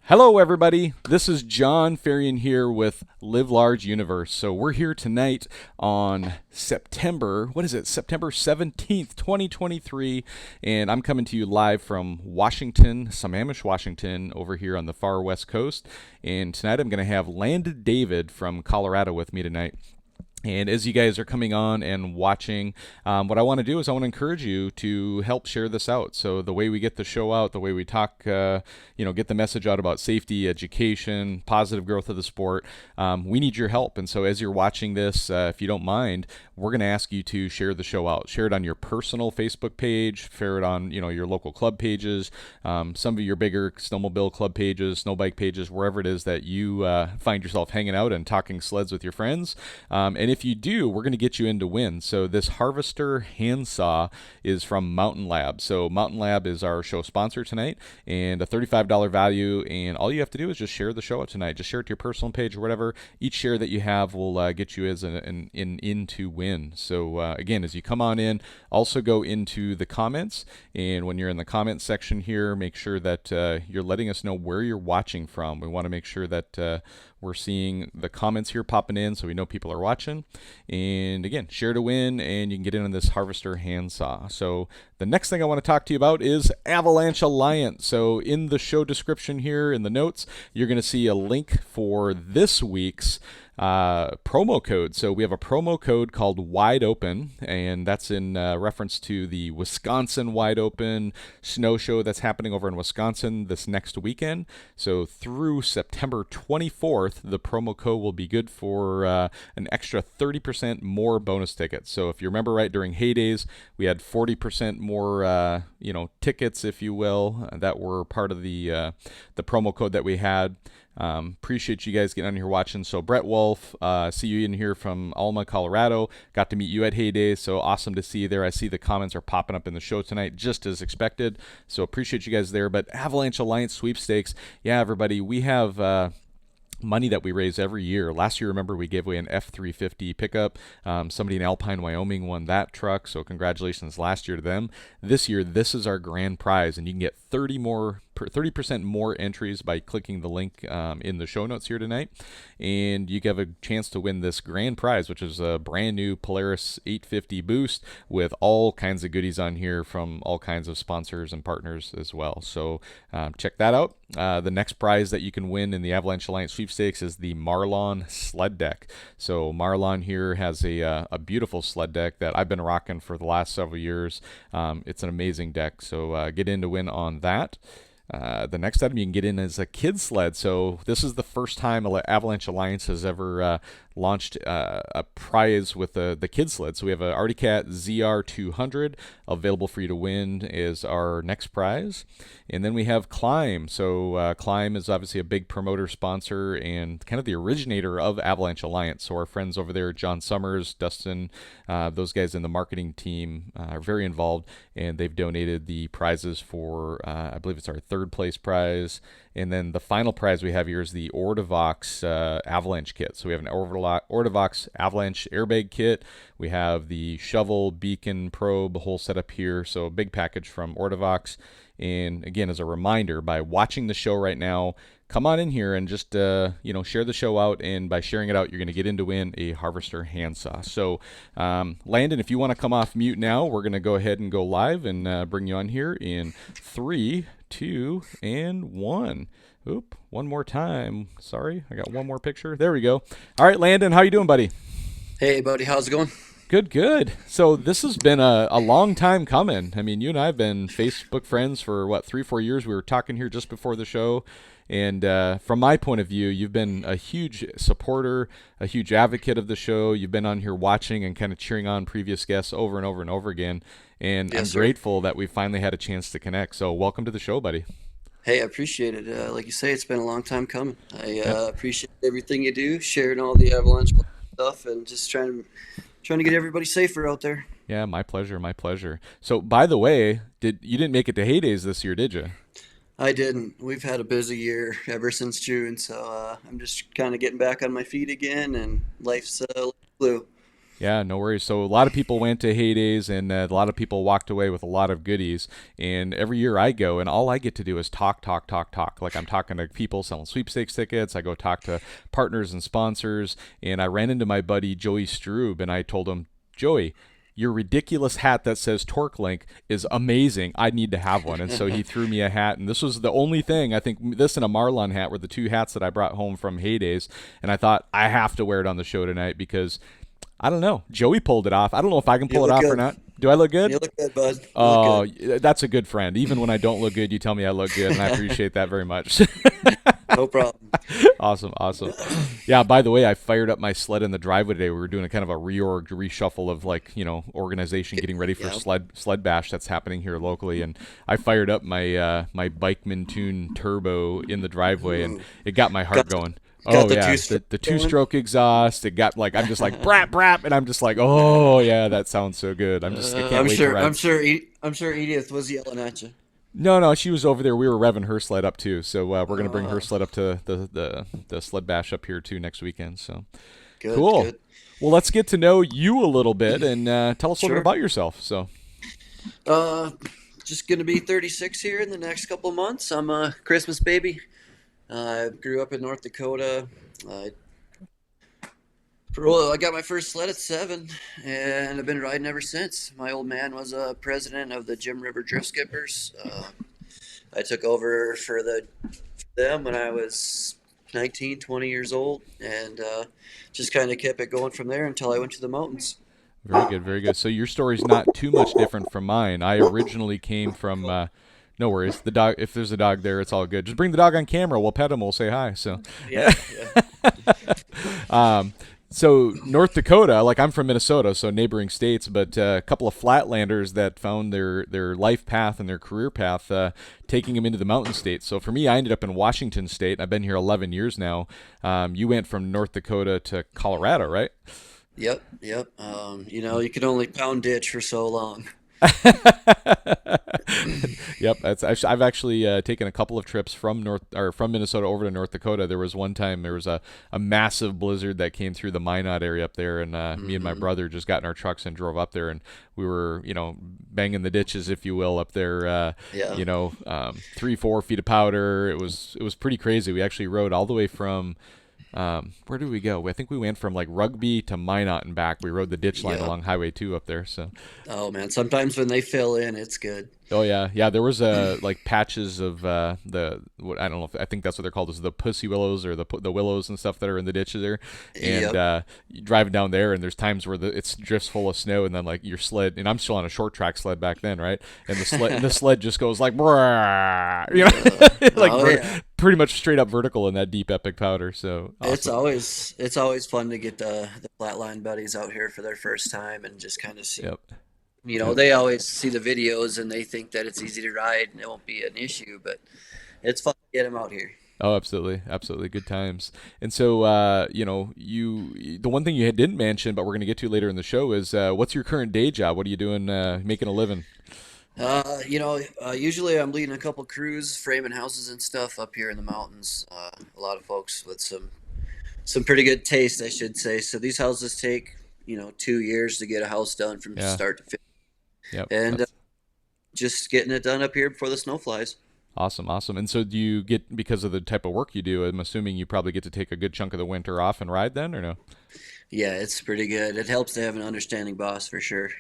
Hello, everybody. This is John Farian here with Live Large Universe. So we're here tonight on September 17th, 2023, and I'm coming to you live from Washington, Sammamish, Washington, over here on the far west coast. And tonight I'm going to have Landon David from Colorado with me tonight. And as you guys are coming on and watching, what I want to do is I want to encourage you to help share this out. So the way we get the show out, the way we talk, get the message out about safety, education, positive growth of the sport, we need your help. And so as you're watching this, if you don't mind, we're going to ask you to share the show out. Share it on your personal Facebook page, share it on your local club pages, some of your bigger Snowmobile Club pages, snow bike pages, wherever it is that you find yourself hanging out and talking sleds with your friends. And if you do, we're going to get you in to win. So this Harvester handsaw is from Mountain Lab. So Mountain Lab is our show sponsor tonight, and a $35 value. And all you have to do is just share the show out tonight. Just share it to your personal page or whatever. Each share that you have will get you as an in to win. So again, as you come on in, also go into the comments. And when you're in the comments section here, make sure that you're letting us know where you're watching from. We want to make sure that we're seeing the comments here popping in so we know people are watching. And again, share to win, and you can get in on this Harvester handsaw. So the next thing I want to talk to you about is Avalanche Alliance. So in the show description here in the notes, you're going to see a link for this week's promo code. So we have a promo code called Wide Open, and that's in reference to the Wisconsin Wide Open snow show that's happening over in Wisconsin this next weekend. So through September 24th, the promo code will be good for an extra 30% more bonus tickets. So if you remember right, during heydays, we had 40% more tickets, if you will, that were part of the promo code that we had. Appreciate you guys getting on here watching. So Brett Wolf, see you in here from Alma, Colorado. Got to meet you at Heyday, so awesome to see you there. I see the comments are popping up in the show tonight, just as expected. So appreciate you guys there. But Avalanche Alliance sweepstakes, yeah, everybody, we have money that we raise every year. Last year, remember, we gave away an F350 pickup. Somebody in Alpine, Wyoming won that truck, so congratulations last year to them. This year, this is our grand prize, and you can get 30% more entries by clicking the link in the show notes here tonight, and you have a chance to win this grand prize, which is a brand new Polaris 850 boost with all kinds of goodies on here from all kinds of sponsors and partners as well. So check that out. The next prize that you can win in the Avalanche Alliance sweepstakes is the Marlon sled deck. So Marlon here has a beautiful sled deck that I've been rocking for the last several years. It's an amazing deck, so get in to win on that. The next item you can get in is a kid sled. So this is the first time Avalanche Alliance has ever launched a prize with the kid sled. So we have a Arctic Cat ZR200 available for you to win is our next prize. And then we have Climb. So Climb is obviously a big promoter sponsor and kind of the originator of Avalanche Alliance. So our friends over there, John Summers, Dustin, those guys in the marketing team are very involved, and they've donated the prizes for, I believe it's our third place prize. And then the final prize we have here is the Ortavox Avalanche kit. So we have an Ortavox Avalanche airbag kit. We have the shovel, beacon, probe, whole setup here. So a big package from Ortavox. And again, as a reminder, by watching the show right now, come on in here and just share the show out. And by sharing it out, you're going to get in to win a Harvester handsaw. So Landon, if you want to come off mute now, we're going to go ahead and go live and bring you on here in 3, 2, and 1. Oop, one more time. Sorry, I got one more picture. There we go. All right, Landon, how you doing, buddy? Hey, buddy, how's it going? Good. So this has been a long time coming. I mean, you and I have been Facebook friends for, 3-4 years. We were talking here just before the show. And from my point of view, you've been a huge supporter, a huge advocate of the show. You've been on here watching and kind of cheering on previous guests over and over and over again. And Yes, I'm sir. grateful that we finally had a chance to connect. So welcome to the show, buddy. Hey, I appreciate it. Like you say, it's been a long time coming. I Yep. appreciate everything you do, sharing all the Avalanche stuff, and just trying to get everybody safer out there. Yeah, my pleasure, my pleasure. So, by the way, you didn't make it to Heydays this year, did you? I didn't. We've had a busy year ever since June, so I'm just kind of getting back on my feet again, and life's blue. Yeah, no worries. So a lot of people went to Heydays, and a lot of people walked away with a lot of goodies. And every year I go, and all I get to do is talk, talk, talk, talk. Like I'm talking to people selling sweepstakes tickets. I go talk to partners and sponsors. And I ran into my buddy Joey Strube, and I told him, Joey, your ridiculous hat that says Torque Link is amazing. I need to have one. And so he threw me a hat. And this was the only thing, I think this and a Marlon hat were the two hats that I brought home from Heydays. And I thought, I have to wear it on the show tonight because I don't know. Joey pulled it off. I don't know if I can You pull it look off or good. not. Do I look good? You look good, bud. You Oh, look good. that's a good friend. Even when I don't look good, you tell me I look good, and I appreciate that very much. No problem. Awesome, awesome. Yeah, by the way, I fired up my sled in the driveway today. We were doing a kind of a reshuffle of organization getting ready for Yeah. sled bash that's happening here locally, and I fired up my my Bikeman Tune Turbo in the driveway, and Ooh. it got my heart Got going. got Oh the yeah, two-stroke the going? two-stroke exhaust. It got like I'm just like brap brap, and I'm just like, oh yeah, that sounds so good. I can't I'm wait to sure. ride. I'm sure Edith was yelling at you. No, she was over there. We were revving her sled up too, so we're gonna bring her Oh, sled up to the sled bash up here too next weekend. So good, cool. good. Well, let's get to know you a little bit and tell us a little bit Sure. about yourself. So Uh, just gonna be 36 here in the next couple of months. I'm a Christmas baby. I grew up in North Dakota. I I got my first sled at 7, and I've been riding ever since. My old man was a president of the Jim River Drift Skippers. I took over for them when I was 19, 20 years old, and just kind of kept it going from there until I went to the mountains. very good, very good. So your story's not too much different from mine. I originally came from. No worries. The dog. If there's a dog there, it's all good. Just bring the dog on camera. We'll pet him. We'll say hi. So. Yeah, yeah. Um, so North Dakota, like I'm from Minnesota, so neighboring states, but a couple of flatlanders that found their life path and their career path taking them into the mountain states. So for me, I ended up in Washington State. I've been here 11 years now. You went from North Dakota to Colorado, right? Yep, yep. You can only pound ditch for so long. Yep, I've actually taken a couple of trips from from Minnesota over to North Dakota. There was one time there was a massive blizzard that came through the Minot area up there, and me and my Hmm. brother just got in our trucks and drove up there, and we were banging the ditches, if you will, up there. Yeah. 3-4 feet of powder. It was pretty crazy. We actually rode all the way from. Where did we go? I think we went from like Rugby to Minot and back. We rode the ditch line Yeah. along Highway 2 up there. So, Oh man, sometimes when they fill in, it's good. oh yeah. There was like patches of I don't know. I think that's what they're called, is the pussy willows or the willows and stuff that are in the ditches there. And Yep. you driving down there, and there's times where it's drifts full of snow, and then like your sled. And I'm still on a short track sled back then, right? And the sled just goes like, brrrr, like Oh yeah. pretty much straight up vertical in that deep epic powder. So It's awesome. always fun to get the flatline buddies out here for their first time and just kind of see. Yep. Yep. They always see the videos and they think that it's easy to ride and it won't be an issue, but it's fun to get them out here. Oh, absolutely, absolutely, good times. And so, the one thing you didn't mention, but we're going to get to later in the show, is what's your current day job? What are you doing, making a living? Usually I'm leading a couple crews, framing houses and stuff up here in the mountains. A lot of folks with some pretty good taste, I should say. So these houses take 2 years to get a house done from Yeah. start to finish, Yep. and That's just getting it done up here before the snow flies. awesome, awesome. And so, do you get, because of the type of work you do? I'm assuming you probably get to take a good chunk of the winter off and ride then, or no? Yeah, it's pretty good. It helps to have an understanding boss for sure.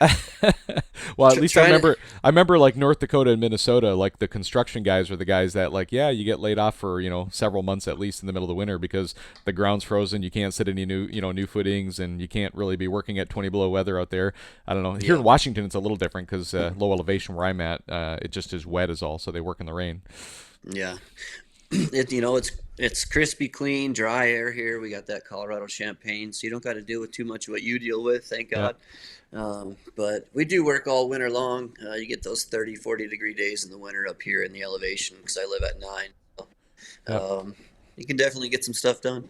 Well, at Tr- least I trying to, remember. I remember like North Dakota and Minnesota, like the construction guys were the guys that like, yeah, you get laid off for several months at least in the middle of the winter because the ground's frozen. You can't set any new footings, and you can't really be working at 20 below weather out there. I don't know. Here in yeah, Washington, it's a little different because low elevation where I'm at, it just is wet as all, so they work in the rain. yeah. It's crispy, clean, dry air here. We got that Colorado champagne, so you don't got to deal with too much of what you deal with, thank Yeah. God. But we do work all winter long. You get those 30, 40-degree days in the winter up here in the elevation because I live at 9. Yep. You can definitely get some stuff done.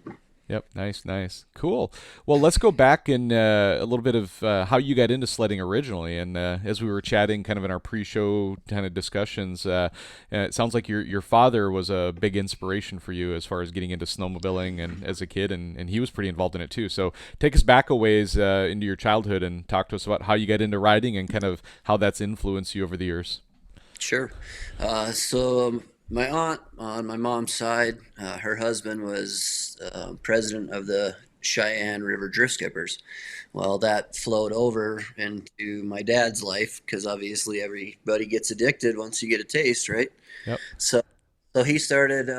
Yep. Nice, nice. Cool. Well, let's go back and a little bit of how you got into sledding originally. And as we were chatting kind of in our pre-show kind of discussions, it sounds like your father was a big inspiration for you as far as getting into snowmobiling and as a kid, and he was pretty involved in it too. So take us back a ways into your childhood and talk to us about how you got into riding and kind of how that's influenced you over the years. Sure. So my aunt on my mom's side, her husband was president of the Cheyenne River Drift Skippers. Well, that flowed over into my dad's life because obviously everybody gets addicted once you get a taste, right? Yep. So, so he started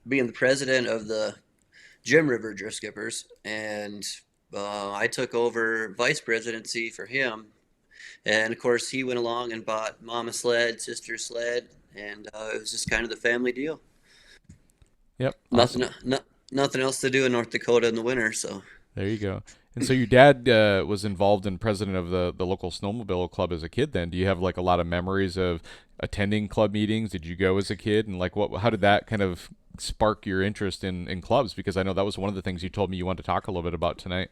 being the president of the Jim River Drift Skippers, and I took over vice presidency for him. And of course, he went along and bought mama sled, sister sled, and it was just kind of the family deal. Yep. Nothing, Awesome. nothing else to do in North Dakota in the winter. So, There you go. And so your dad was involved and president of the local snowmobile club as a kid then. Do you have like a lot of memories of attending club meetings? Did you go as a kid? And like how did that kind of spark your interest in clubs? Because I know that was one of the things you told me you wanted to talk a little bit about tonight.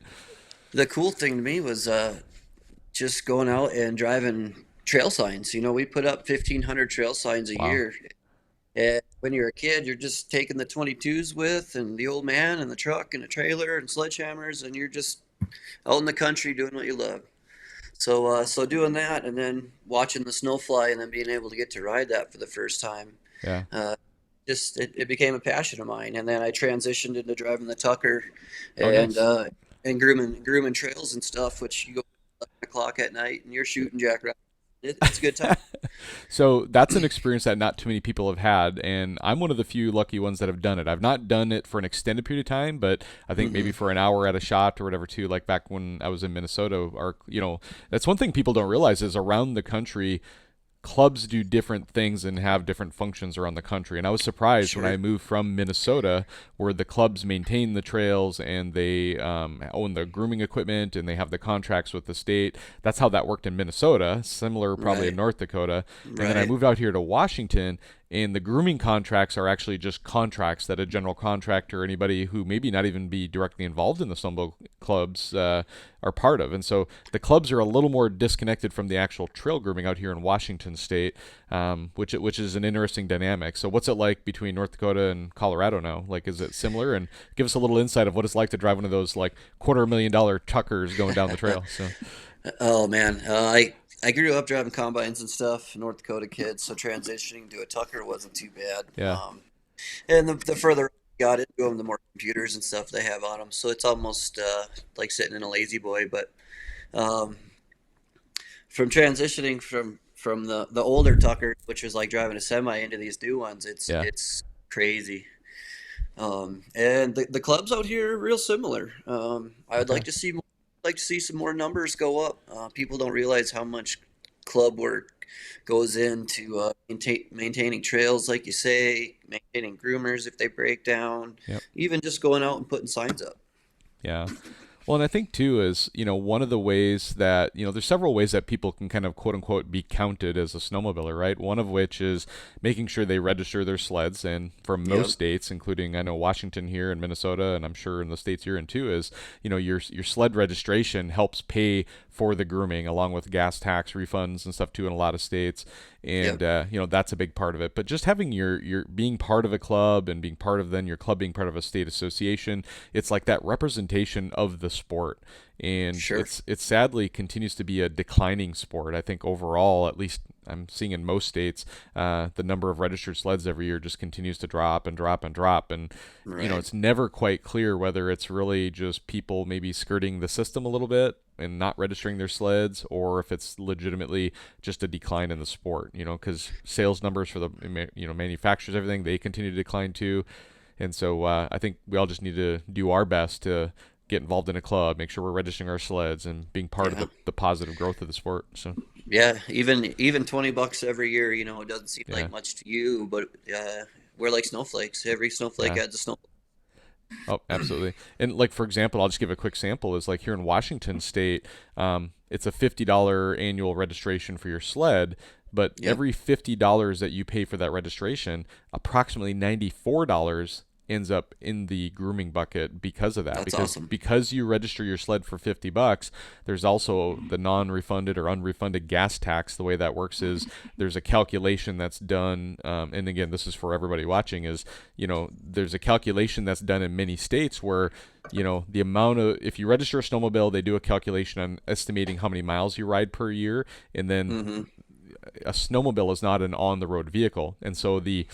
the cool thing to me was just going out and driving trail signs. We put up 1,500 trail signs a Wow. year. And when you're a kid, you're just taking the 22s with and the old man and the truck and the trailer and sledgehammers, and you're just out in the country doing what you love. So doing that and then watching the snow fly and then being able to get to ride that for the first time, Yeah. uh, just it became a passion of mine. And then I transitioned into driving the Tucker Oh, and nice. uh, and grooming trails and stuff, which you go 11 o'clock at night and you're shooting jackrabbits. It's a good time. So that's an experience that not too many people have had, and I'm one of the few lucky ones that have done it. I've not done it for an extended period of time, but I think maybe Hmm. for an hour at a shot or whatever too. Like back when I was in Minnesota, or that's one thing people don't realize is around the country clubs do different things and have different functions around the country. And I was surprised when I Sure. moved from Minnesota, where the clubs maintain the trails and they own the grooming equipment and they have the contracts with the state. That's how that worked in Minnesota, similar probably in Right. North Dakota. And then I Right. moved out here to Washington, and the grooming contracts are actually just contracts that a general contractor, anybody who maybe not even be directly involved in the snowmobile clubs, are part of. And so the clubs are a little more disconnected from the actual trail grooming out here in Washington State, which is an interesting dynamic. So what's it like between North Dakota and Colorado now? Like, is it similar? And give us a little insight of what it's like to drive one of those like $250,000 Tuckers going down the trail. So Oh man, I grew up driving combines and stuff, North Dakota kid, so transitioning to a Tucker wasn't too bad. yeah, And the further I got into them, the more computers and stuff they have on them, so it's almost like sitting in a lazy boy. But um, from transitioning from the older Tucker, which was like driving a semi, into these new ones, it's yeah, it's crazy. And the clubs out here are real similar. I would okay, like to see some more numbers go up. People don't realize how much club work goes into maintaining trails, like you say, maintaining groomers if they break down, yep, even just going out and putting signs up. yeah. Well, and I think too is, one of the ways that, there's several ways that people can kind of quote unquote be counted as a snowmobiler, right? One of which is making sure they register their sleds. And for most Yep. states, including I know Washington here and Minnesota, and I'm sure in the states you're in too, is, your sled registration helps pay for the grooming along with gas tax refunds and stuff too in a lot of states. And Yep. that's a big part of it. But just having your being part of a club and being part of then your club being part of a state association, it's like that representation of the sport. And Sure. it sadly continues to be a declining sport. I think overall, at least I'm seeing in most states, the number of registered sleds every year just continues to drop and drop and drop. And Right. it's never quite clear whether it's really just people maybe skirting the system a little bit and not registering their sleds, or if it's legitimately just a decline in the sport. Because sales numbers for the manufacturers, everything, they continue to decline too. And so I think we all just need to do our best to get involved in a club, make sure we're registering our sleds and being part of Yeah. the positive growth of the sport. So Yeah. Even $20 every year, it doesn't seem yeah, like much to you, but we're like snowflakes. Every snowflake yeah. adds a snow. Oh, absolutely. And like for example, I'll just give a quick sample. Is like here in Washington State, it's a $50 annual registration for your sled, but Yep. every $50 that you pay for that registration, approximately $94 ends up in the grooming bucket because of that. That's Because awesome. you register your sled for $50, there's also the non-refunded or unrefunded gas tax. The way that works is there's a calculation that's done, and again, this is for everybody watching. Is there's a calculation that's done in many states where the amount of, if you register a snowmobile, they do a calculation on estimating how many miles you ride per year, and then Hmm. a snowmobile is not an on-the-road vehicle, and so the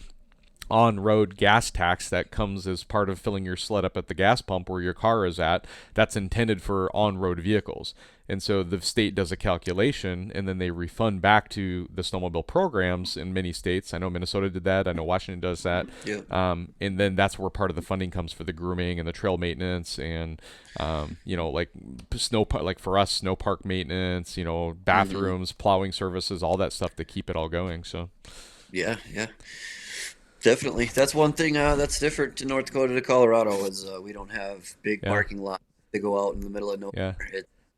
on-road gas tax that comes as part of filling your sled up at the gas pump where your car is at, that's intended for on-road vehicles. And so the state does a calculation, and then they refund back to the snowmobile programs in many states. I know Minnesota did that. I know Washington does that. Yeah. And then that's where part of the funding comes for the grooming and the trail maintenance, and like like for us, snow park maintenance, Hmm. bathrooms, plowing services, all that stuff to keep it all going. So Yeah, yeah, definitely. That's one thing that's different in North Dakota to Colorado is we don't have big yeah, parking lots to go out in the middle of nowhere. yeah,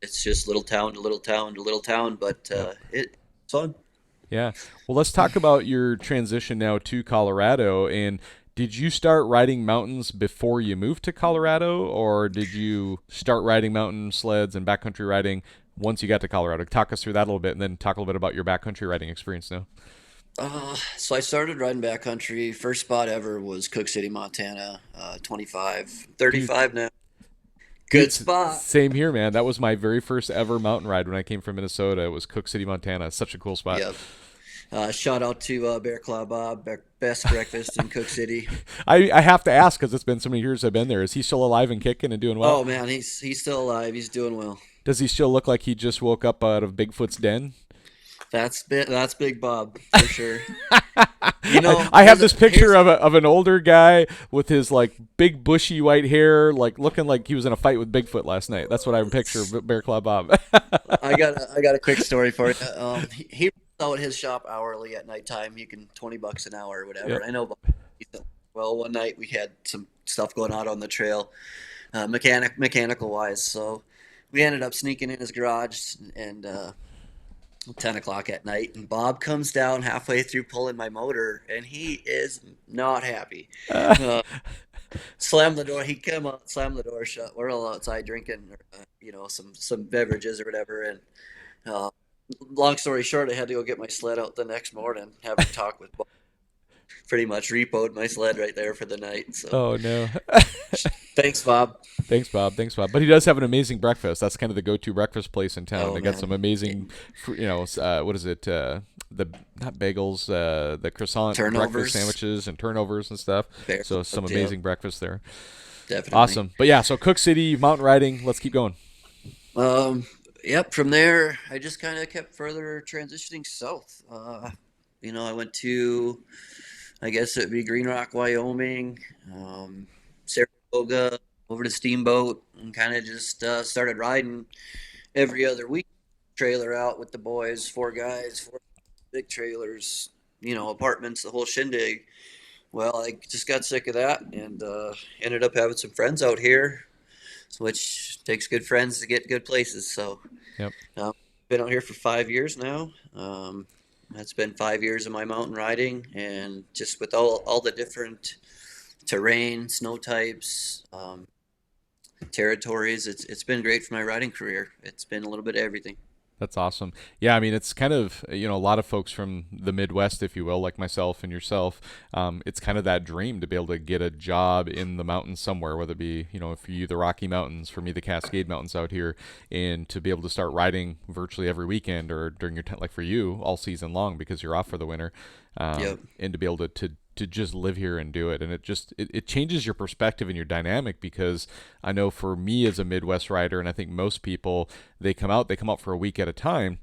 It's just little town to little town to little town, but yep. it's fun. Yeah. Well, let's talk about your transition now to Colorado. And did you start riding mountains before you moved to Colorado, or did you start riding mountain sleds and backcountry riding once you got to Colorado? Talk us through that a little bit, and then talk a little bit about your backcountry riding experience now. So I started riding backcountry. First spot ever was Cook City, Montana. 25, Dude, 35 now. dude, Good spot. same here, man. That was my very first ever mountain ride when I came from Minnesota. It was Cook City, Montana. Such a cool spot. Yep. Shout out to Bear Claw Bob, best breakfast in Cook City. I have to ask because it's been so many years I've been there. Is he still alive and kicking and doing well? Oh man, he's still alive. He's doing well. Does he still look like he just woke up out of Bigfoot's den? That's Big Bob for sure. You know, I have here's a, this picture here's of an older guy with his like big bushy white hair, like looking like he was in a fight with Bigfoot last night. That's what I picture Bear Claw Bob. I got a quick story for you. He runs out his shop hourly at nighttime. He can $20 an hour or whatever. Yep. I know. Well, one night we had some stuff going on the trail, mechanical wise. So we ended up sneaking in his garage and 10 o'clock at night, and Bob comes down halfway through pulling my motor, and he is not happy. Uh, Slam the door. He came out, slammed the door shut. We're all outside drinking, some beverages or whatever. And uh, long story short, I had to go get my sled out the next morning, have a talk with Bob. Pretty much repoed my sled right there for the night. So Oh no. thanks, Bob. Thanks, Bob. Thanks, Bob. But he does have an amazing breakfast. That's kind of the go-to breakfast place in town. Oh They got some man, amazing, what is it? The not bagels, the croissant breakfast turnovers, sandwiches and turnovers and stuff. bear So some clubs, yeah, amazing breakfast there. definitely. Awesome. But yeah, so Cook City mountain riding. Let's keep going. Um, yep. From there, I just kind of kept further transitioning south. I went to, I guess it'd be Green Rock, Wyoming, Saratoga, over to Steamboat, and kind of just started riding every other week. Trailer out with the boys, four guys, four big trailers, apartments, the whole shindig. Well, I just got sick of that and ended up having some friends out here, which takes good friends to get good places. So, Yep. um, been out here for 5 years now. That's been 5 years of my mountain riding, and just with all the different terrain, snow types, territories, it's been great for my riding career. It's been a little bit of everything. That's awesome. Yeah, I mean, it's kind of, a lot of folks from the Midwest, if you will, like myself and yourself, it's kind of that dream to be able to get a job in the mountains somewhere, whether it be, for you, the Rocky Mountains, for me, the Cascade Mountains out here, and to be able to start riding virtually every weekend or during your, like for you, all season long because you're off for the winter, Yep. and to be able to just live here and do it. And it changes your perspective and your dynamic because I know for me as a Midwest rider, and I think most people, they come out for a week at a time.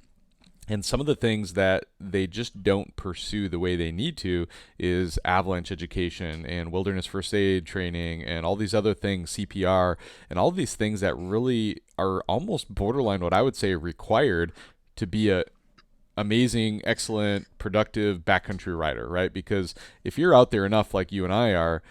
And some of the things that they just don't pursue the way they need to is avalanche education and wilderness first aid training and all these other things, CPR, and all these things that really are almost borderline what I would say required to be a amazing, excellent, productive backcountry rider, right? Because if you're out there enough like you and I are,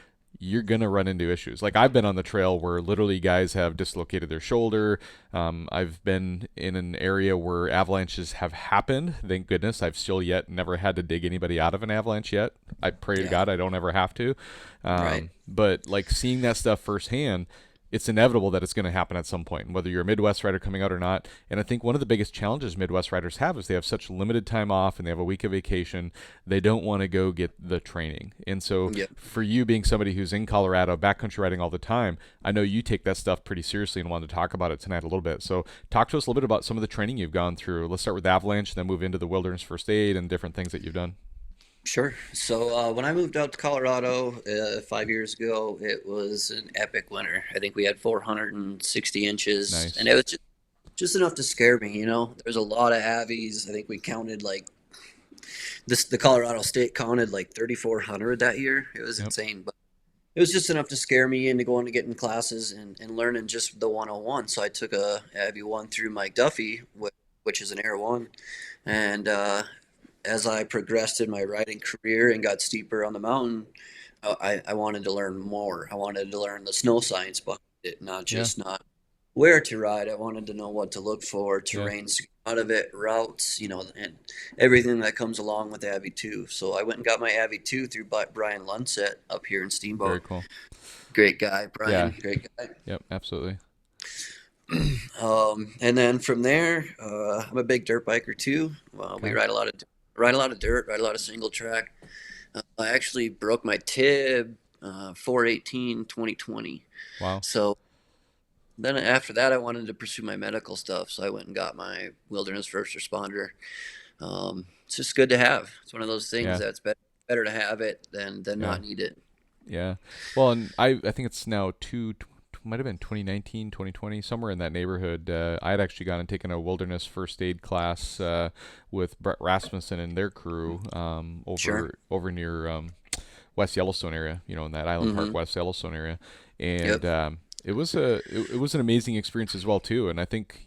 you're going to run into issues. Like I've been on the trail where literally guys have dislocated their shoulder. I've been in an area where avalanches have happened. Thank goodness I've still yet never had to dig anybody out of an avalanche yet. I pray to Yeah. God I don't ever have to. Right. But like seeing that stuff firsthand, it's inevitable that it's going to happen at some point, whether you're a Midwest rider coming out or not. And I think one of the biggest challenges Midwest riders have is they have such limited time off and they have a week of vacation. They don't want to go get the training. And so Yep. for you being somebody who's in Colorado, backcountry riding all the time, I know you take that stuff pretty seriously and wanted to talk about it tonight a little bit. So talk to us a little bit about some of the training you've gone through. Let's start with Avalanche, then move into the wilderness first aid and different things that you've done. Sure. So when I moved out to Colorado 5 years ago, it was an epic winter. I think we had 460 inches, and Nice. it was just enough to scare me. There's a lot of avies. I think we counted like this. The Colorado State counted like 3,400 that year. It was Yep. insane, but it was just enough to scare me into going to getting classes and learning just the 101. So I took a Avi 1 through Mike Duffy, which is an Air 1, and as I progressed in my riding career and got steeper on the mountain, I wanted to learn more. I wanted to learn the snow science behind it, Yeah. not where to ride. I wanted to know what to look for, Yeah. terrain out of it, routes, and everything that comes along with Avi 2. So I went and got my Avi 2 through Brian Lunsett up here in Very Steamboat. cool. Great guy, Yeah. Brian, great guy. Yep. Absolutely. And then from there, I'm a big dirt biker too. We Okay. ride a lot of dirt, ride a lot of single track. I actually broke my tib 4/18/2020. Wow. So then after that, I wanted to pursue my medical stuff. So I went and got my wilderness first responder. It's just good to have. It's one of those things Yeah. that's better to have it than Yeah. not need it. Yeah. Well, and I think it's now might have been 2019, 2020, somewhere in that neighborhood. I had actually gone and taken a wilderness first aid class with Brett Rasmussen and their crew Sure. over near West Yellowstone area, in that Island Park, Mm-hmm. West Yellowstone area. And Yep. it was an amazing experience as well too. And I think,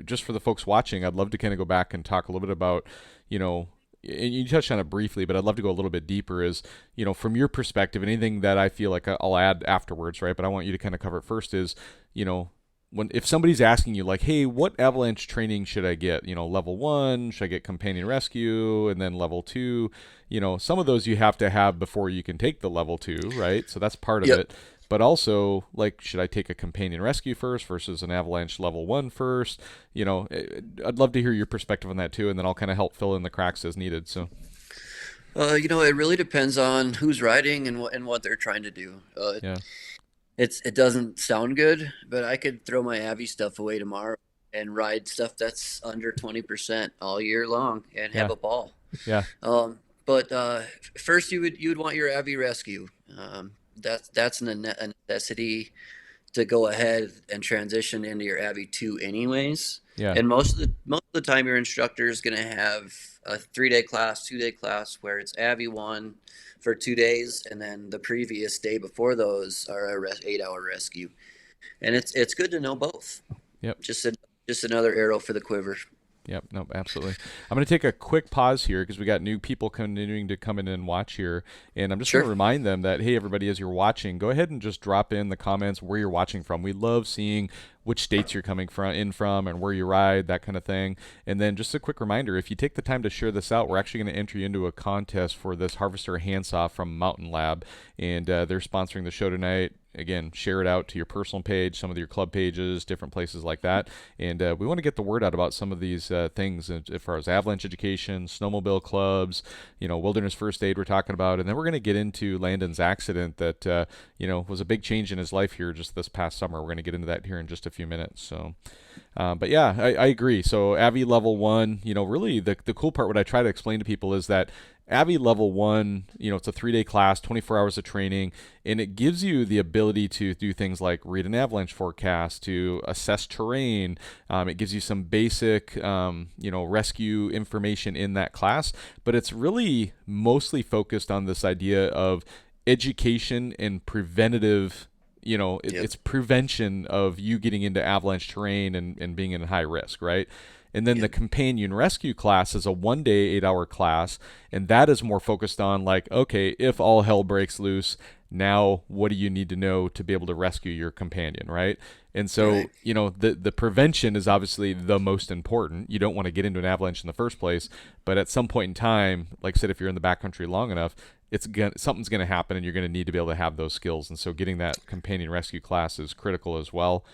just for the folks watching, I'd love to kind of go back and talk a little bit about, you know, and you touched on it briefly, but I'd love to go a little bit deeper is, from your perspective, anything that I feel like I'll add afterwards, right? But I want you to kind of cover it first is, if somebody's asking you like, hey, what avalanche training should I get? Level 1, should I get companion rescue? And then level 2, some of those you have to have before you can take the level 2, right? So that's part of Yep. it. But also, like, should I take a companion rescue first versus an avalanche level 1 first? I'd love to hear your perspective on that too, and then I'll kind of help fill in the cracks as needed. So, It really depends on who's riding and what they're trying to do. yeah, It doesn't sound good, but I could throw my Avi stuff away tomorrow and ride stuff that's under 20% all year long and have yeah, a ball. yeah, But first you would want your Avi rescue. That's a necessity to go ahead and transition into your Avi 2 anyways. yeah, And most of the time your instructor is going to have a 3-day class, 2-day class where it's Avi 1 for 2 days, and then the previous day before those are a 8-hour rescue. And it's good to know both. yep. Just another arrow for the quiver. Yep, no, absolutely. I'm going to take a quick pause here because we got new people continuing to come in and watch here. And I'm just going to Sure. remind them that, hey, everybody, as you're watching, go ahead and just drop in the comments where you're watching from. We love seeing which states you're coming from and where you ride, that kind of thing. And then just a quick reminder, if you take the time to share this out, we're actually going to enter you into a contest for this Harvester handsaw from Mountain Lab. And they're sponsoring the show tonight. Again, share it out to your personal page, some of your club pages, different places like that. And we want to get the word out about some of these things as far as Avalanche Education, Snowmobile Clubs, Wilderness First Aid we're talking about. And then we're going to get into Landon's accident that, was a big change in his life here just this past summer. We're going to get into that here in just a few minutes. So, but yeah, I agree. So Avi level 1, really the cool part, what I try to explain to people is that Avi level 1, it's a 3-day class, 24 hours of training, and it gives you the ability to do things like read an avalanche forecast, to assess terrain. It gives you some basic, rescue information in that class, but it's really mostly focused on this idea of education and preventative. Yep. It's prevention of you getting into avalanche terrain and being in high risk, right? And then the Yep. companion rescue class is a 1 day, 8 hour class. And that is more focused on like, okay, if all hell breaks loose, now what do you need to know to be able to rescue your companion, right? And so, Right. the prevention is obviously the most important. You don't want to get into an avalanche in the first place, but at some point in time, like I said, if you're in the backcountry long enough, something's gonna happen, and you're gonna need to be able to have those skills. And so, getting that companion rescue class is critical as well.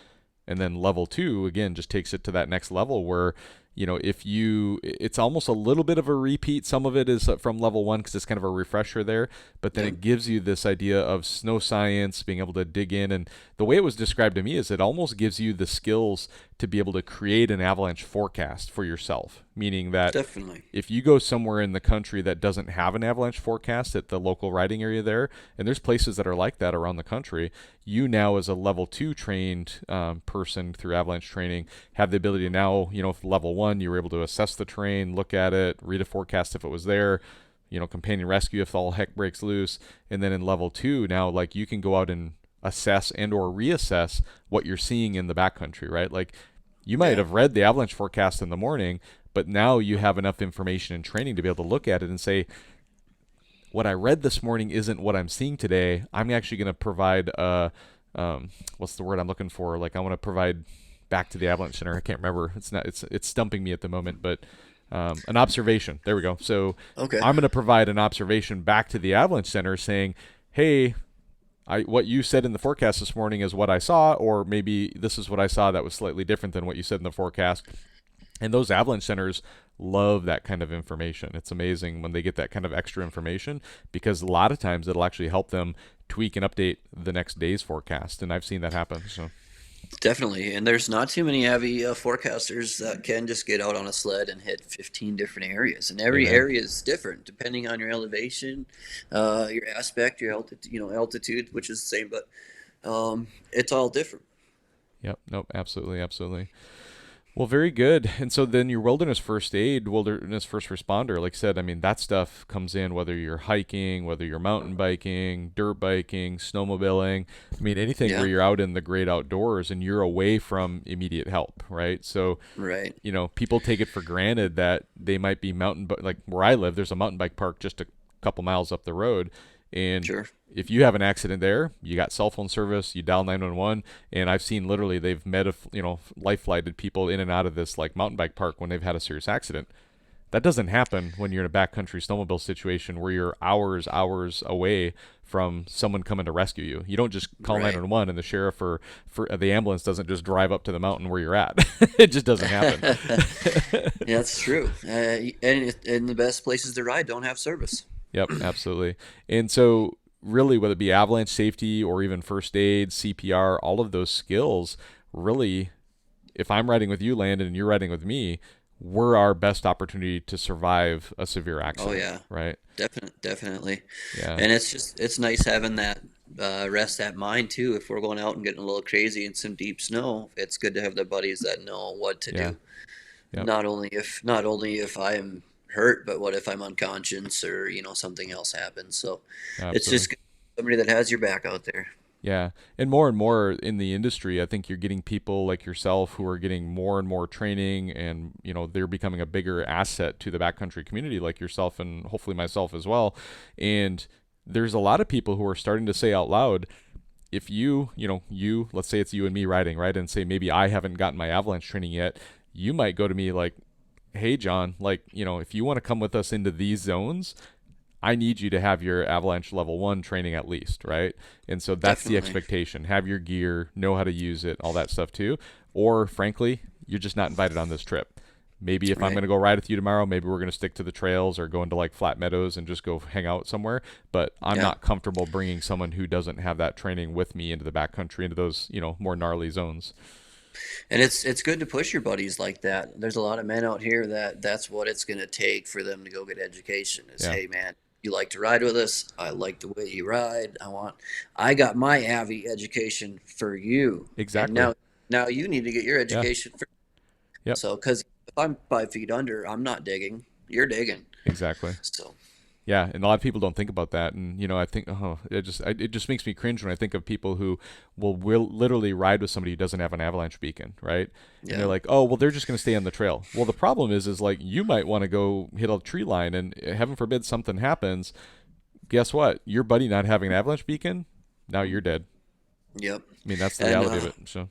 And then level two again just takes it to that next level where, if it's almost a little bit of a repeat. Some of it is from level one because it's kind of a refresher there, but then Yep. it gives you this idea of snow science, being able to dig in. And the way it was described to me is it almost gives you the skills to be able to create an avalanche forecast for yourself, meaning that Definitely. if you go somewhere in the country that doesn't have an avalanche forecast at the local riding area there, and there's places that are like that around the country, you now, as a level two trained person through avalanche training, have the ability to now, if level one, you were able to assess the terrain, look at it, read a forecast if it was there, companion rescue if all heck breaks loose. And then in level two, now, like, you can go out and assess and or reassess what you're seeing in the backcountry, right? Like, you might Yeah. have read the avalanche forecast in the morning, but now you have enough information and training to be able to look at it and say, what I read this morning isn't what I'm seeing today. I'm actually going to provide what's the word I'm looking for? Like, I want to provide back to the Avalanche Center. I can't remember. It's stumping me at the moment, but an observation. There we go. So Okay. I'm going to provide an observation back to the Avalanche Center saying, hey, what you said in the forecast this morning is what I saw, or maybe this is what I saw that was slightly different than what you said in the forecast. And those avalanche centers love that kind of information. It's amazing when they get that kind of extra information, because a lot of times it'll actually help them tweak and update the next day's forecast. And I've seen that happen. So, Definitely. And there's not too many heavy forecasters that can just get out on a sled and hit 15 different areas. And every amen. area is different depending on your elevation, your aspect, your altitude, altitude, which is the same, but it's all different. Yep. Nope. Absolutely. Absolutely. Well, very good. And so then your wilderness first aid, wilderness first responder, like I said, I mean, that stuff comes in whether you're hiking, whether you're mountain biking, dirt biking, snowmobiling. I mean, anything where Yeah. you're out in the great outdoors and you're away from immediate help, right? So, Right. people take it for granted that they might be like where I live, there's a mountain bike park just a couple miles up the road. And Sure. if you have an accident there, you got cell phone service, you dial 911. And I've seen literally they've life flighted people in and out of this like mountain bike park when they've had a serious accident. That doesn't happen when you're in a backcountry snowmobile situation where you're hours away from someone coming to rescue you. You don't just call Right. 911 and the sheriff or for the ambulance doesn't just drive up to the mountain where you're at. It just doesn't happen. Yeah, that's true. And the best places to ride don't have service. Yep, absolutely. And so, really, whether it be avalanche safety or even first aid, CPR, all of those skills, really, if I'm riding with you, Landon, and you're riding with me, we're our best opportunity to survive a severe Oh accident, yeah, right? definitely. Yeah, And it's nice having that rest that mind too. If we're going out and getting a little crazy in some deep snow, it's good to have the buddies that know what to yeah, do. yep, Not only if I'm hurt, but what if I'm unconscious or something else happens. So it's absolutely. just good somebody that has your back out there. Yeah. And more in the industry, I think you're getting people like yourself who are getting more and more training, and, they're becoming a bigger asset to the backcountry community, like yourself and hopefully myself as well. And there's a lot of people who are starting to say out loud, if let's say it's you and me riding, right? And say maybe I haven't gotten my avalanche training yet. You might go to me like, hey, John, like, if you want to come with us into these zones, I need you to have your avalanche level one training at least, right? And so that's the Definitely. expectation. Have your gear, know how to use it, all that stuff too. Or frankly, you're just not invited on this trip. Maybe if I'm Right. going to go ride with you tomorrow, maybe we're going to stick to the trails or go into like flat meadows and just go hang out somewhere. But I'm Yeah. not comfortable bringing someone who doesn't have that training with me into the backcountry, into those, more gnarly zones. And it's good to push your buddies like that. There's a lot of men out here that's what it's going to take for them to go get education. Is Yeah, hey man, you like to ride with us? I like the way you ride. I got my Avi education for you, and exactly. now you need to get your Yeah, education for. yep, So because if I'm 5 feet under, I'm not digging. You're digging. exactly. So Yeah, and a lot of people don't think about that, and I think, oh, it just makes me cringe when I think of people who will literally ride with somebody who doesn't have an avalanche beacon, right? And they're Yeah. like, oh, well, they're just going to stay on the trail. Well, the problem is like you might want to go hit a tree line, and heaven forbid something happens. Guess what? Your buddy not having an avalanche beacon, now you're dead. Yep. I mean, that's the And reality of it. So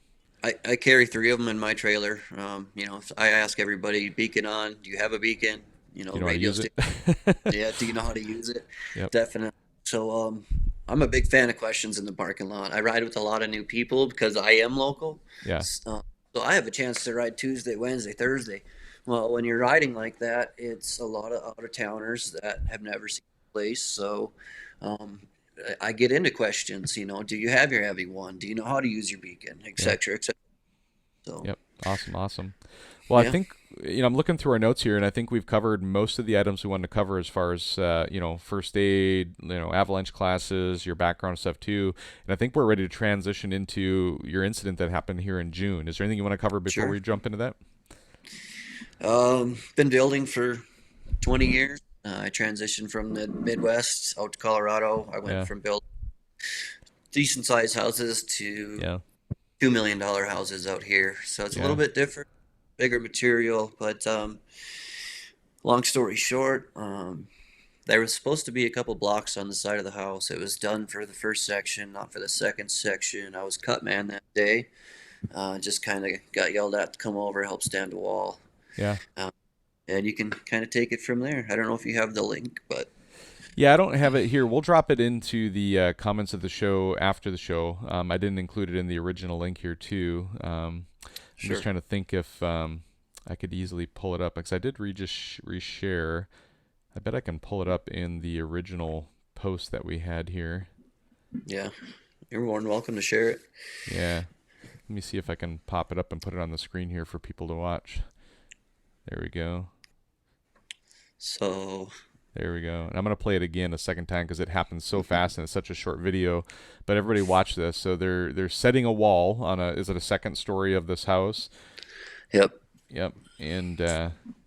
I carry three of them in my trailer. I ask everybody, beacon on, do you have a beacon? you know how to Radio use it. station. Yeah, do you know how to use it? Yep. Definitely. So I'm a big fan of questions in the parking lot. I ride with a lot of new people because I am local. Yeah. So I have a chance to ride Tuesday, Wednesday, Thursday. Well, when you're riding like that, it's a lot of out of towners that have never seen the place. So um, I get into questions. Do you have your heavy one? Do you know how to use your beacon, et Yep. cetera, et cetera. So Yep. Awesome. Awesome. Well, I yeah, think I'm looking through our notes here, and I think we've covered most of the items we wanted to cover as far as first aid, avalanche classes, your background stuff too. And I think we're ready to transition into your incident that happened here in June. Is there anything you want to cover before sure. we jump into that? Been building for 20 years. I transitioned from the Midwest out to Colorado. I went Yeah. from building decent sized houses to Yeah. $2 million houses out here. So it's a little Yeah. bit different, bigger material. But long story short, there was supposed to be a couple blocks on the side of the house. It was done for the first section, not for the second section. I was cut man that day. Just kind of got yelled at to come over, help stand a wall. Yeah. Uh, and you can kind of take it from there. I don't know if you have the link, but Yeah, I don't have it here. We'll drop it into the comments of the show after the show. I didn't include it in the original link here too. I'm just sure. trying to think if I could easily pull it up because I did reshare. I bet I can pull it up in the original post that we had here. Yeah, you're more than welcome to share it. Yeah. Let me see if I can pop it up and put it on the screen here for people to watch. There we go. So, There we go. And I'm going to play it again a second time because it happens so fast and it's such a short video. But everybody watch this. So they're setting a wall on is it a second story of this house? yep. Yep. And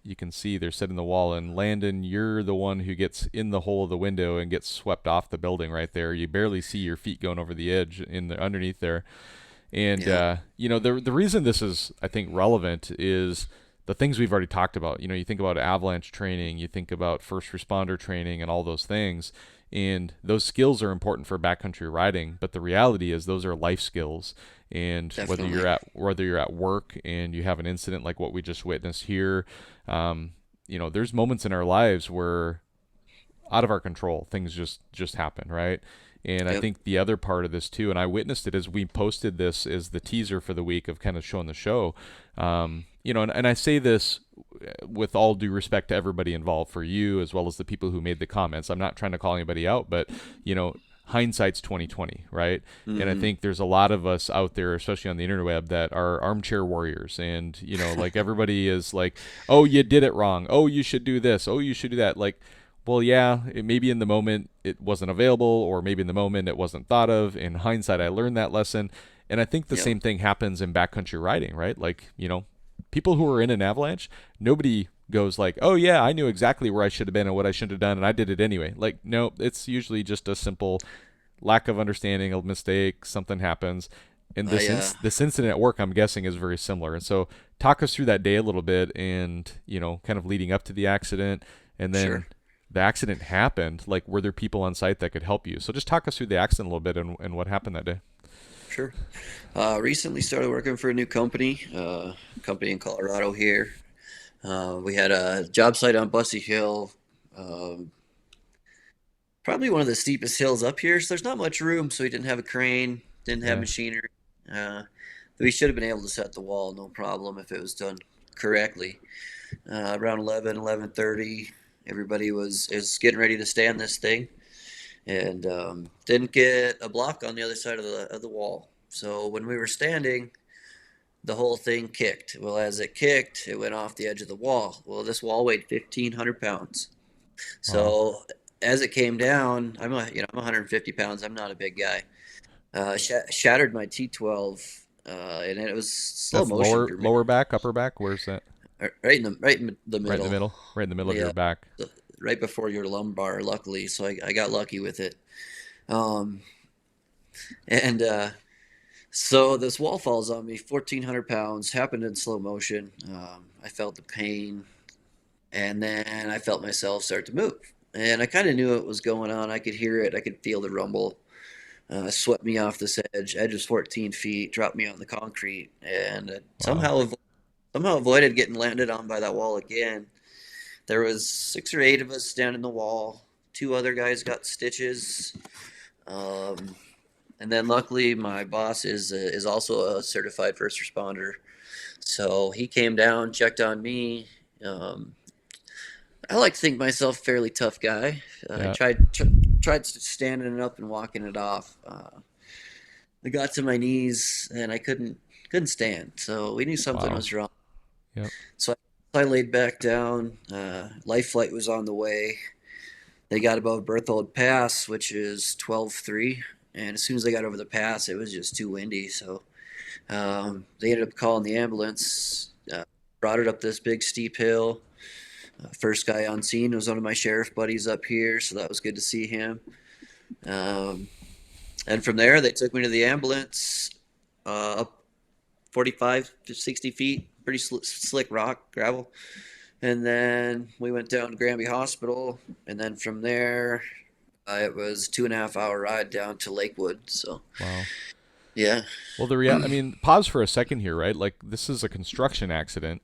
you can see they're setting the wall. And Landon, you're the one who gets in the hole of the window and gets swept off the building right there. You barely see your feet going over the edge underneath there. And Yeah. the reason this is, I think, relevant is the things we've already talked about. You think about avalanche training, you think about first responder training, and all those things. And those skills are important for backcountry riding, but the reality is those are life skills. And Definitely. whether you're at work and you have an incident like what we just witnessed here, there's moments in our lives where out of our control things just happen, right? And I Yep. think the other part of this too, and I witnessed it as we posted this as the teaser for the week of kind of showing the show. And I say this with all due respect to everybody involved, for you as well as the people who made the comments. I'm not trying to call anybody out, but hindsight's 2020, right? And I Hmm. think there's a lot of us out there, especially on the interweb, that are armchair warriors, and like everybody is like, oh, you did it wrong, oh, you should do this, oh, you should do that. Like, well, yeah, maybe in the moment it wasn't available, or maybe in the moment it wasn't thought of. In hindsight, I learned that lesson. And I think the Yep. same thing happens in backcountry riding, right? Like, people who are in an avalanche, nobody goes like, oh, yeah, I knew exactly where I should have been and what I should have done, and I did it anyway. Like, no, it's usually just a simple lack of understanding, a mistake, something happens. And I this incident at work, I'm guessing, is very similar. And so, talk us through that day a little bit, and kind of leading up to the accident, and then sure. the accident happened. Like, were there people on site that could help you? So just talk us through the accident a little bit and what happened that day. Sure. Recently started working for a new company in Colorado here. We had a job site on Bussy Hill, um, probably one of the steepest hills up here. So there's not much room. So we didn't have a crane, didn't have Yeah. machinery. We should have been able to set the wall, no problem, if it was done correctly. Around 11:30, everybody is getting ready to stand this thing, and didn't get a block on the other side of the wall. So when we were standing, the whole thing kicked. Well, as it kicked, it went off the edge of the wall. Well, this wall weighed 1,500 pounds. Wow. So as it came down, I'm 150 pounds. I'm not a big guy. Shattered my T12, and it was slow That's motion for me. lower back, upper back. Where's that? Right in the Right in the middle. middle. Right in the middle of Yeah, your back. right before your lumbar, luckily. So I got lucky with it. Um, and So this wall falls on me, 1,400 pounds, happened in slow motion. I felt the pain, and then I felt myself start to move. And I kind of knew what was going on. I could hear it. I could feel the rumble. Swept me off this edge was 14 feet, dropped me on the concrete, and Wow. somehow avoided getting landed on by that wall again. There was 6 or 8 of us standing in the wall. 2 other guys got stitches. Um, and then luckily my boss is also a certified first responder. So he came down, checked on me. Um, I like to think myself a fairly tough guy. I Yeah. tried standing up and walking it off. I got to my knees and I couldn't stand. So we knew something Wow. was wrong. Yep. So I laid back down. Life flight was on the way. They got above Berthold Pass, which is 12.3. And as soon as they got over the pass, it was just too windy. So they ended up calling the ambulance, brought it up this big steep hill. First guy on scene was one of my sheriff buddies up here, so that was good to see him. Um, and from there, they took me to the ambulance, up 45 to 60 feet, pretty slick rock, gravel. And then we went down to Granby Hospital, and then from there, it was 2.5 hour ride down to Lakewood. So Wow. yeah, Well, I mean, pause for a second here, right? Like, this is a construction accident,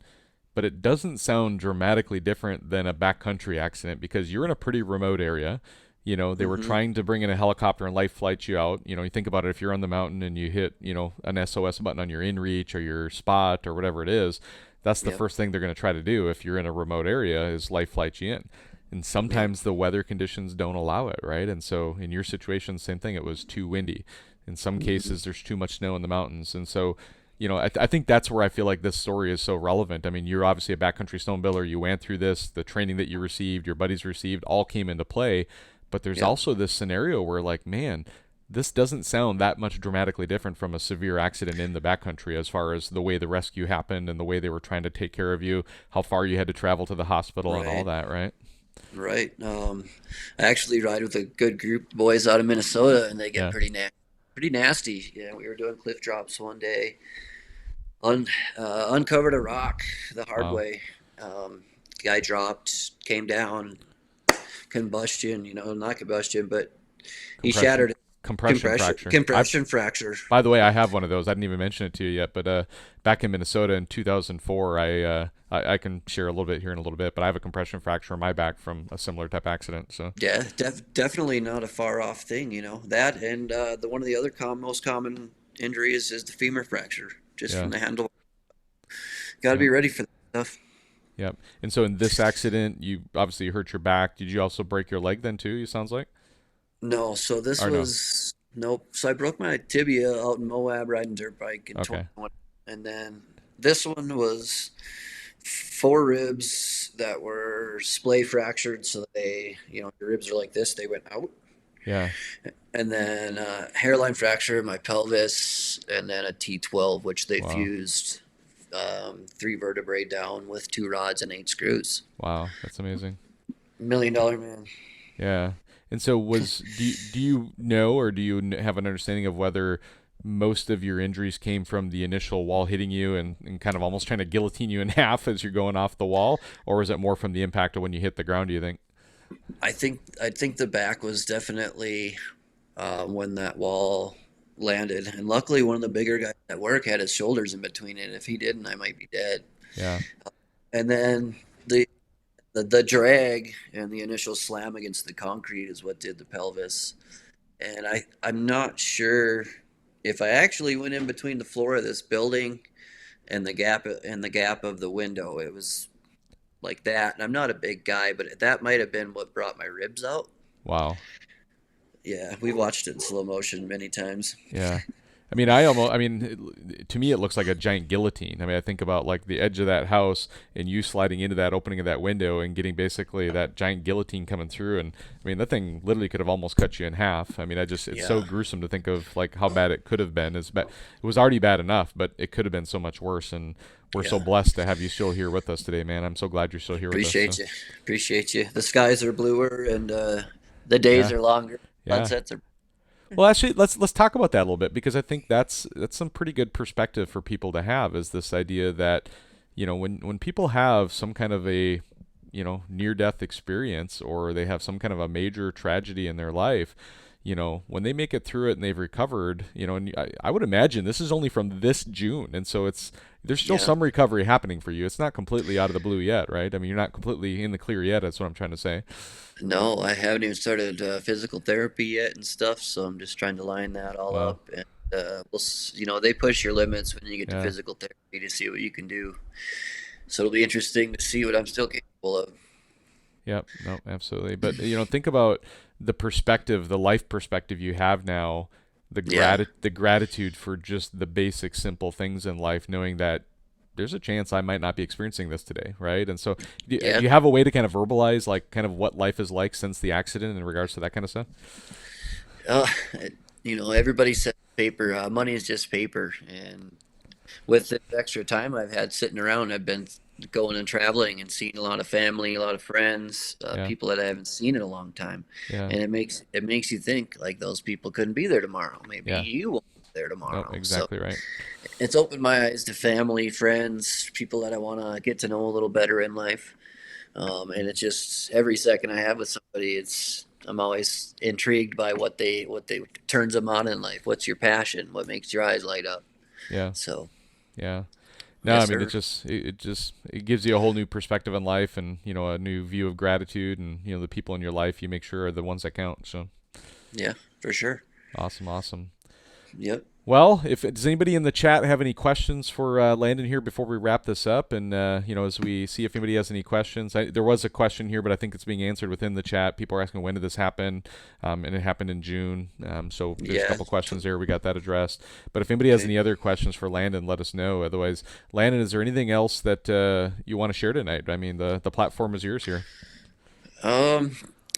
but it doesn't sound dramatically different than a backcountry accident because you're in a pretty remote area. You know, they were hmm trying to bring in a helicopter and life flight you out. You know, you think about it, if you're on the mountain and you hit, an SOS button on your inReach or your spot or whatever it is, that's the yep, first thing they're going to try to do if you're in a remote area is life flight you in. And yep, sometimes the weather conditions don't allow it, right? And so in your situation, same thing, it was too windy. In some hmm cases, there's too much snow in the mountains. And so, I think that's where I feel like this story is so relevant. I mean, you're obviously a backcountry snowmobiler. You went through this, the training that you received, your buddies received, all came into play. But there's yep. also this scenario where, like, man, this doesn't sound that much dramatically different from a severe accident in the backcountry as far as the way the rescue happened and the way they were trying to take care of you, how far you had to travel to the hospital and all Right, that, right? right. I actually ride with a good group of boys out of Minnesota, and they get Yeah. pretty nasty. Yeah, we were doing cliff drops one day, un uncovered a rock the hard Wow. way. Guy dropped, came down, combustion. Not combustion, but he Compression shattered it. compression fracture. I Compression fracture. By the way, I have one of those. I didn't even mention it to you yet, but back in Minnesota in 2004, I can share a little bit here in a little bit, but I have a compression fracture in my back from a similar type accident. So Yeah, definitely not a far off thing. That, and the one of the other most common injuries is the femur fracture, just yeah, from the handle. Got to yeah, be ready for that stuff. yeah. And so in this accident, you obviously hurt your back. Did you also break your leg then too? You sounds like, No, so this or no? was nope. So I broke my tibia out in Moab riding dirt bike in Okay, 21, and then this one was 4 ribs that were splay fractured. So your ribs are like this. They went out, yeah. and then hairline fracture in my pelvis, and then a T12, which they Wow, fused 3 vertebrae down with 2 rods and 8 screws. wow, that's amazing. $1 million man. Yeah. And so do you know or do you have an understanding of whether most of your injuries came from the initial wall hitting you and kind of almost trying to guillotine you in half as you're going off the wall, or is it more from the impact of when you hit the ground, do you think? I think the back was definitely when that wall landed, and luckily one of the bigger guys at work had his shoulders in between it. If he didn't, I might be dead. Yeah. And then the drag and the initial slam against the concrete is what did the pelvis. And I'm not sure if I actually went in between the floor of this building and the gap of the window. It was like that. And I'm not a big guy, but that might have been what brought my ribs out. Wow. Yeah, we watched it in slow motion many times. Yeah. I mean, to me, it looks like a giant guillotine. I mean, I think about like the edge of that house and you sliding into that opening of that window and getting basically that giant guillotine coming through. And I mean, that thing literally could have almost cut you in half. I mean, it's so Yeah, gruesome to think of like how bad it could have been. It was already bad enough, but it could have been so much worse. And we're so Yeah. blessed to have you still here with us today, man. I'm so glad you're still here with us. So Appreciate you. Appreciate you. The skies are bluer and the days yeah, are longer. yeah. Sunsets are. Well, actually, let's talk about that a little bit because I think that's some pretty good perspective for people to have. Is this idea that when people have some kind of a near death experience, or they have some kind of a major tragedy in their life, when they make it through it and they've recovered, and I would imagine this is only from this June, and so there's still Yeah. some recovery happening for you. It's not completely out of the blue yet, right? I mean, you're not completely in the clear yet. That's what I'm trying to say. No, I haven't even started physical therapy yet and stuff, so I'm just trying to line that all Wow. up. And they push your limits when you get to Yeah. physical therapy to see what you can do. So it'll be interesting to see what I'm still capable of. Yep. No, absolutely. But think about the perspective, the life perspective you have now, Yeah, the gratitude for just the basic, simple things in life, knowing that there's a chance I might not be experiencing this today, right? And so, do yeah. you have a way to kind of verbalize, like, kind of what life is like since the accident in regards to that kind of stuff? Uh, everybody says paper. Money is just paper, and with the extra time I've had sitting around, I've been going and traveling and seeing a lot of family, a lot of friends, Yeah. people that I haven't seen in a long time, Yeah. and it makes you think like those people couldn't be there tomorrow. Maybe Yeah. you won't be there Nope. tomorrow. So Exactly right. it's opened my eyes to family, friends, people that I want to get to know a little better in life. And it's just every second I have with somebody, I'm always intrigued by what they turns them on in life. What's your passion? What makes your eyes light up? Yeah. So Yeah. No, I yes, mean sir. it gives you a whole new perspective on life, and a new view of gratitude, and the people in your life you make sure are the ones that count. So Yeah, for sure. awesome, awesome. Yep. Well, if does anybody in the chat have any questions for Landon here before we wrap this up, and as we see if anybody has any questions, there was a question here, but I think it's being answered within the chat. People are asking when did this happen, and it happened in June. So there's a Yeah. couple questions there. We got that addressed. But if anybody has Okay. any other questions for Landon, let us know. Otherwise, Landon, is there anything else that you want to share tonight? I mean, the platform is yours here. Um.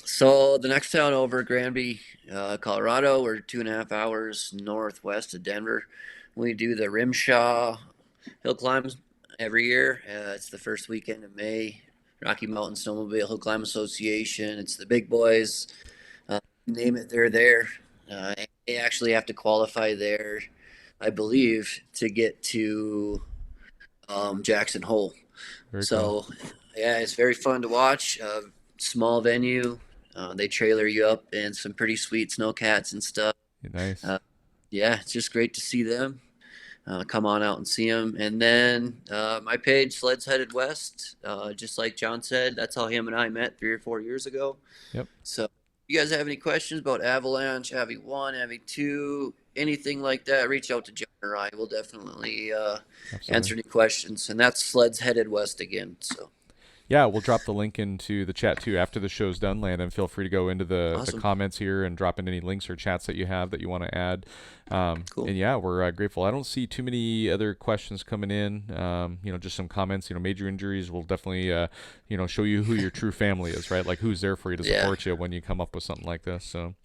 So the next town over, Granby, Colorado. We're 2.5 hours northwest of Denver. We do the Rimshaw Hill Climbs every year. It's the first weekend of May. Rocky Mountain Snowmobile Hill Climb Association. It's the big boys. Name it, they're there. They actually have to qualify there, I believe, to get to Jackson Hole. Very cool. So, yeah, it's very fun to watch. Small venue. They trailer you up in some pretty sweet snowcats and stuff. Nice. Uh, yeah, it's just great to see them. Come on out and see them. And then my page, Sled's Headed West, just like John said, that's how him and I met 3 or 4 years ago. Yep. So, if you guys have any questions about Avalanche, Avi 1, Avi 2, anything like that, reach out to John or I. We'll definitely Absolutely. answer any questions. And that's Sled's Headed West again. So, Yeah, we'll drop the link into the chat too after the show's done, Landon. Feel free to go into the awesome. comments here and drop in any links or chats that you have that you want to add. Cool. And yeah, we're grateful. I don't see too many other questions coming in. Just some comments. Major injuries will definitely, show you who your true family is, right? Like who's there for you to Yeah, support you when you come up with something like this. So,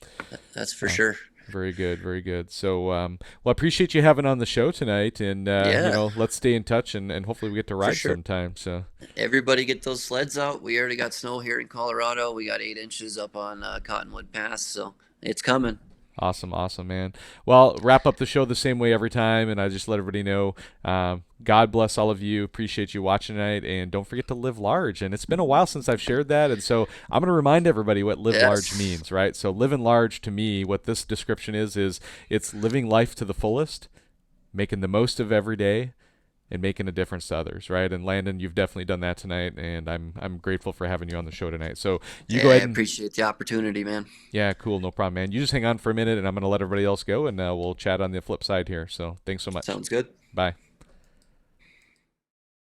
that's for uh, sure. very good, very good. So, well, I appreciate you having on the show tonight, and Yeah, let's stay in touch, and hopefully we get to for ride sure. sometime. So. Everybody get those sleds out. We already got snow here in Colorado. We got 8 inches up on Cottonwood Pass, so it's coming. Awesome, awesome, man. Well, wrap up the show the same way every time, and I just let everybody know. God bless all of you. Appreciate you watching tonight, and don't forget to live large. And it's been a while since I've shared that, and so I'm going to remind everybody what live large Yes. means, right? So living large to me, what this description is it's living life to the fullest, making the most of every day, and making a difference to others, right? And Landon, you've definitely done that tonight, and I'm grateful for having you on the show tonight. So you Yeah, go I ahead and appreciate the opportunity, man. yeah, cool, no problem, man. You just hang on for a minute, and I'm gonna let everybody else go, and we'll chat on the flip side here. So thanks so much. Sounds good. Bye.